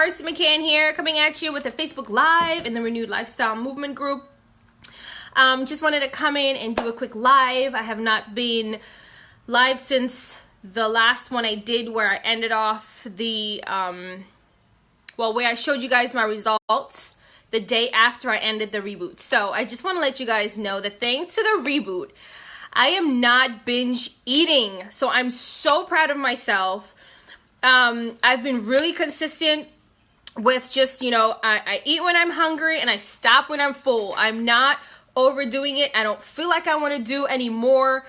Marcy McCann here, coming at you with a Facebook Live in the Renewed Lifestyle Movement group. Just wanted to come in and do a quick live. I have not been live since the last one I did, where I ended off the, where I showed you guys my results the day after I ended the reboot. So I just want to let you guys know that thanks to the reboot, I am not binge eating. So I'm so proud of myself. I've been really consistent with just, I eat when I'm hungry and I stop when I'm full. I'm not overdoing it. I don't feel like I want to do any more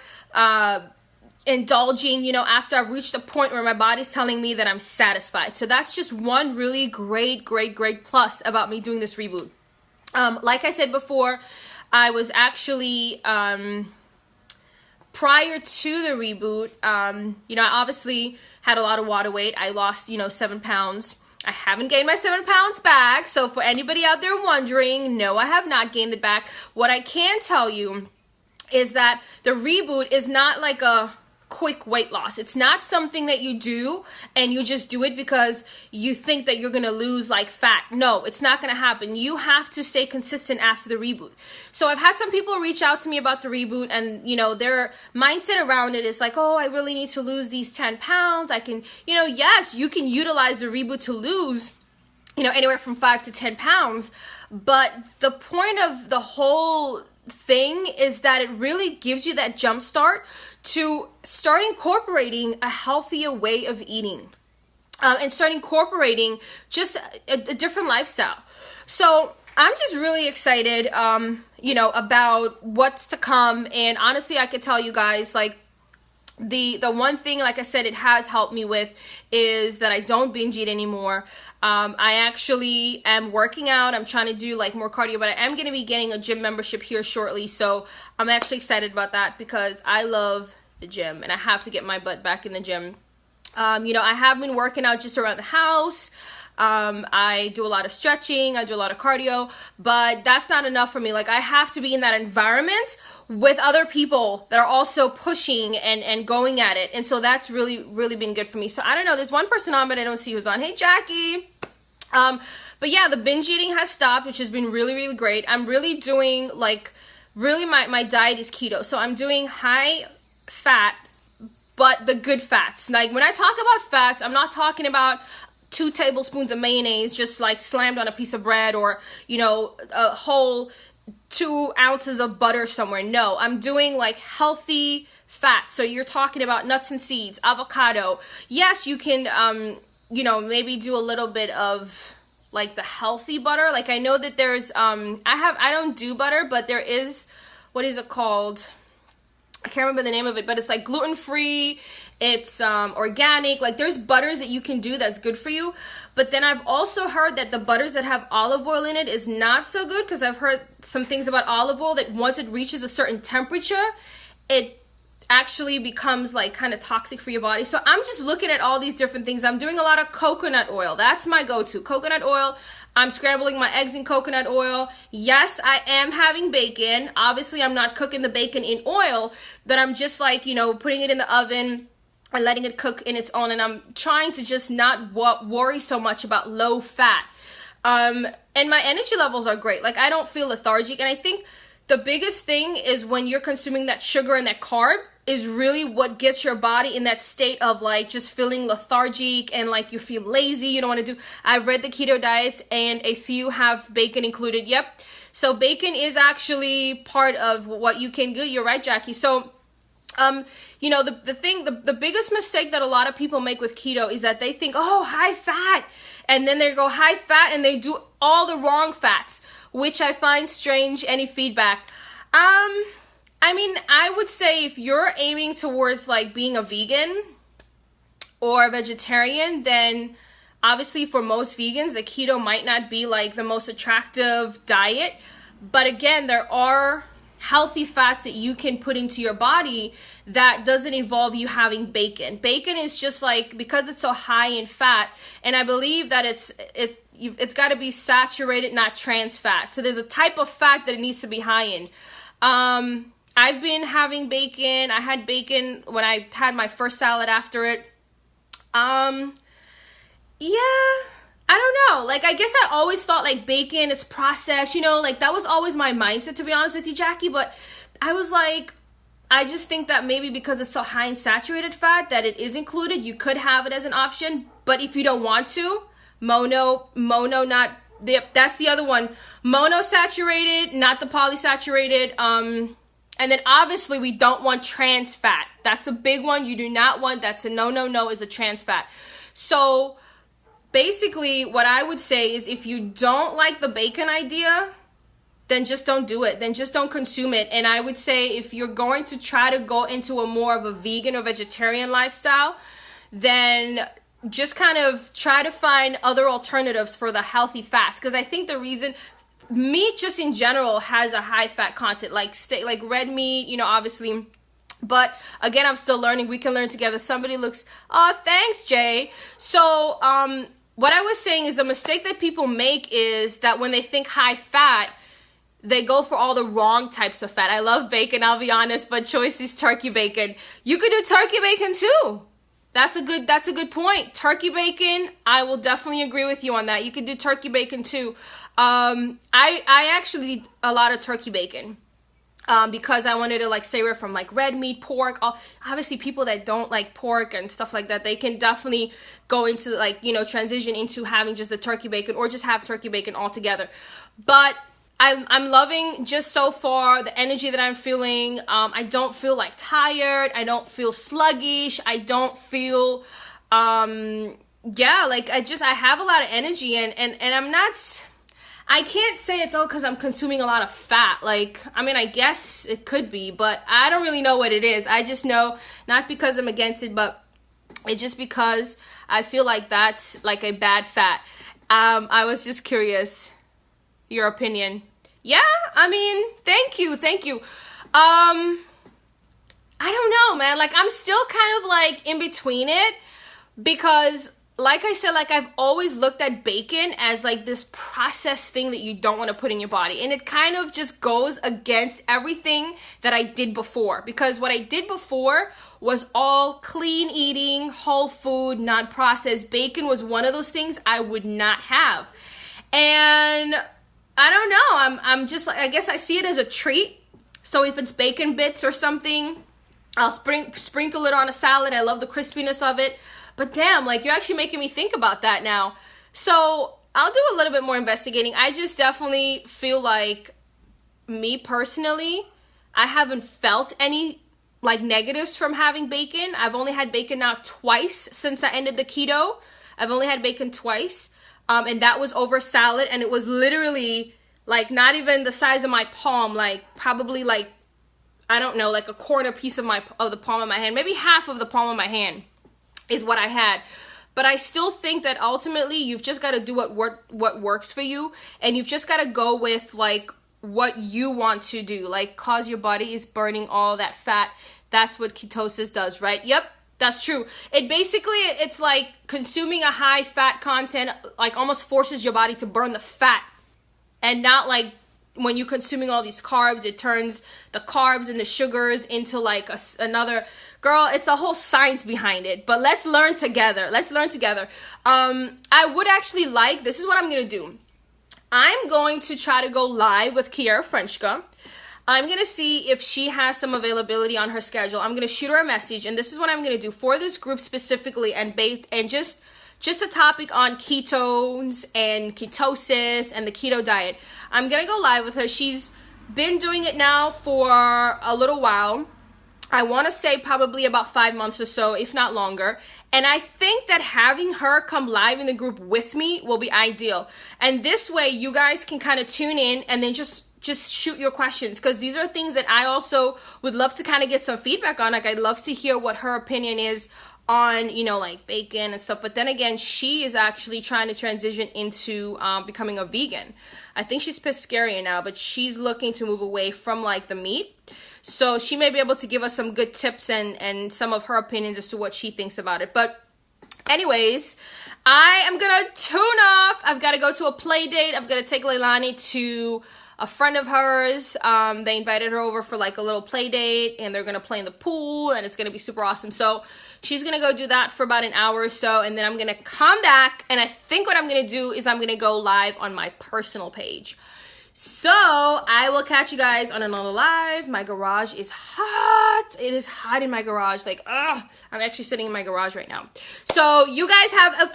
indulging, after I've reached a point where my body's telling me that I'm satisfied. So that's just one really great plus about me doing this reboot. Like I said before, I was actually, prior to the reboot, I obviously had a lot of water weight. I lost, 7 pounds. I haven't gained my 7 pounds back. So for anybody out there wondering, no, I have not gained it back. What I can tell you is that the reboot is not like a quick weight loss. It's not something that you do and you just do it because you think that you're going to lose like fat. No, it's not going to happen. You have to stay consistent after the reboot. So I've had some people reach out to me about the reboot, and their mindset around it is like, oh, I really need to lose these 10 pounds. I can, yes, you can utilize the reboot to lose, anywhere from 5 to 10 pounds. But the point of the whole thing is that it really gives you that jump start to start incorporating a healthier way of eating, and start incorporating just a different lifestyle. So I'm just really excited, about what's to come. And honestly, I could tell you guys, like, the one thing, like I said, it has helped me with is that I don't binge eat anymore. I actually am working out. I'm trying to do like more cardio, but I am going to be getting a gym membership here shortly. So I'm actually excited about that because I love the gym and I have to get my butt back in the gym. I have been working out just around the house. I do a lot of stretching, I do a lot of cardio, but that's not enough for me. Like, I have to be in that environment with other people that are also pushing and going at it. And so that's really been good for me. So I don't know, there's one person on, but I don't see who's on. Hey, Jackie. But yeah, the binge eating has stopped, which has been really great. I'm really doing my diet is keto. So I'm doing high fat, but the good fats. Like, when I talk about fats, I'm not talking about 2 tablespoons of mayonnaise just like slammed on a piece of bread, or a whole 2 ounces of butter somewhere. No, I'm doing like healthy fat. So you're talking about nuts and seeds, avocado. Yes, you can maybe do a little bit of like the healthy butter. Like, I know that there's I don't do butter, but there is, what is it called? I can't remember the name of it, but it's like gluten-free. It's organic. Like, there's butters that you can do that's good for you. But then I've also heard that the butters that have olive oil in it is not so good, because I've heard some things about olive oil that once it reaches a certain temperature, it actually becomes like kind of toxic for your body. So I'm just looking at all these different things. I'm doing a lot of coconut oil. That's my go-to. Coconut oil. I'm scrambling my eggs in coconut oil. Yes, I am having bacon. Obviously, I'm not cooking the bacon in oil, but I'm just like, putting it in the oven and letting it cook in its own. And I'm trying to just not worry so much about low fat. And my energy levels are great. Like, I don't feel lethargic. And I think the biggest thing is when you're consuming that sugar and that carb is really what gets your body in that state of like just feeling lethargic and like you feel lazy, you don't want to do. I've read the keto diets and a few have bacon included. Yep. So bacon is actually part of what you can do. You're right, Jackie. So, the biggest mistake that a lot of people make with keto is that they think, oh, high fat. And then they go high fat and they do all the wrong fats, which I find strange. Any feedback? I would say if you're aiming towards like being a vegan or a vegetarian, then obviously for most vegans, the keto might not be like the most attractive diet. But again, there are healthy fats that you can put into your body that doesn't involve you having bacon. Bacon is just like, because it's so high in fat, and I believe that it's got to be saturated, not trans fat. So there's a type of fat that it needs to be high in. I've been having bacon. I had bacon when I had my first salad after it. Yeah, I don't know. Like, I guess I always thought like bacon, it's processed, you know, like that was always my mindset, to be honest with you, Jackie. But I was like, I just think that maybe because it's so high in saturated fat that it is included, you could have it as an option. But if you don't want to, not, that's the other one. Monosaturated, not the polysaturated. And then obviously we don't want trans fat. That's a big one. You do not want, that's a no, is a trans fat. So basically what I would say is if you don't like the bacon idea, then just don't do it. Then just don't consume it. And I would say if you're going to try to go into a more of a vegan or vegetarian lifestyle, then just kind of try to find other alternatives for the healthy fats. Because I think the reason meat just in general has a high fat content, like red meat, you know, obviously. But again, I'm still learning. We can learn together. Somebody looks, oh, thanks, Jay. So what I was saying is the mistake that people make is that when they think high fat, they go for all the wrong types of fat. I love bacon, I'll be honest, but choice is turkey bacon. You could do turkey bacon too. That's a good point. Turkey bacon, I will definitely agree with you on that. You could do turkey bacon too. I actually eat a lot of turkey bacon because I wanted to like stay away from like red meat, pork. Obviously people that don't like pork and stuff like that, they can definitely go into like, you know, transition into having just the turkey bacon or just have turkey bacon altogether. But I'm loving just so far the energy that I'm feeling. I don't feel like tired. I don't feel sluggish. I don't feel, like I have a lot of energy and I'm not, I can't say it's all because I'm consuming a lot of fat. Like, I mean, I guess it could be, but I don't really know what it is. I just know, not because I'm against it, but it's just because I feel like that's like a bad fat. I was just curious, your opinion. Yeah, I mean, thank you. I don't know, man. Like, I'm still kind of like in between it because like I said, like I've always looked at bacon as like this processed thing that you don't want to put in your body. And it kind of just goes against everything that I did before. Because what I did before was all clean eating, whole food, not processed. Bacon was one of those things I would not have. And I don't know. I'm just like, I guess I see it as a treat. So if it's bacon bits or something, I'll sprinkle it on a salad. I love the crispiness of it. But damn, like you're actually making me think about that now. So I'll do a little bit more investigating. I just definitely feel like me personally, I haven't felt any like negatives from having bacon. I've only had bacon now twice since I ended the keto. I've only had bacon twice. And that was over salad, and it was literally like not even the size of my palm, like probably like, I don't know, like a quarter piece of the palm of my hand, maybe half of the palm of my hand is what I had. But I still think that ultimately you've just got to do what works for you, and you've just got to go with like what you want to do, like cause your body is burning all that fat. That's what ketosis does, right? Yep. That's true. It's like consuming a high fat content, like almost forces your body to burn the fat, and not like when you're consuming all these carbs, it turns the carbs and the sugars into like another, girl, it's a whole science behind it, but let's learn together. I would actually like, this is what I'm going to do. I'm going to try to go live with Kiera Frenchka. I'm going to see if she has some availability on her schedule. I'm going to shoot her a message, and this is what I'm going to do for this group specifically, and just a topic on ketones and ketosis and the keto diet. I'm going to go live with her. She's been doing it now for a little while. I want to say probably about 5 months or so, if not longer. And I think that having her come live in the group with me will be ideal. And this way you guys can kind of tune in and then just shoot your questions, because these are things that I also would love to kind of get some feedback on. Like, I'd love to hear what her opinion is on, you know, like bacon and stuff. But then again, she is actually trying to transition into becoming a vegan. I think she's pescatarian now, but she's looking to move away from like the meat. So she may be able to give us some good tips and some of her opinions as to what she thinks about it. But anyways, I am going to tune off. I've got to go to a play date. I'm going to take Leilani to a friend of hers. They invited her over for like a little play date, and they're going to play in the pool, and it's going to be super awesome. So she's gonna go do that for about an hour or so, and then I'm gonna come back, and I think what I'm gonna do is I'm gonna go live on my personal page. So I will catch you guys on another live. My garage is hot. It is hot in my garage. Like, ugh, I'm actually sitting in my garage right now. So you guys have a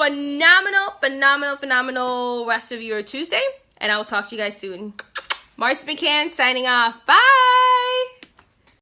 phenomenal rest of your Tuesday, and I will talk to you guys soon. Marcy McCann signing off. Bye.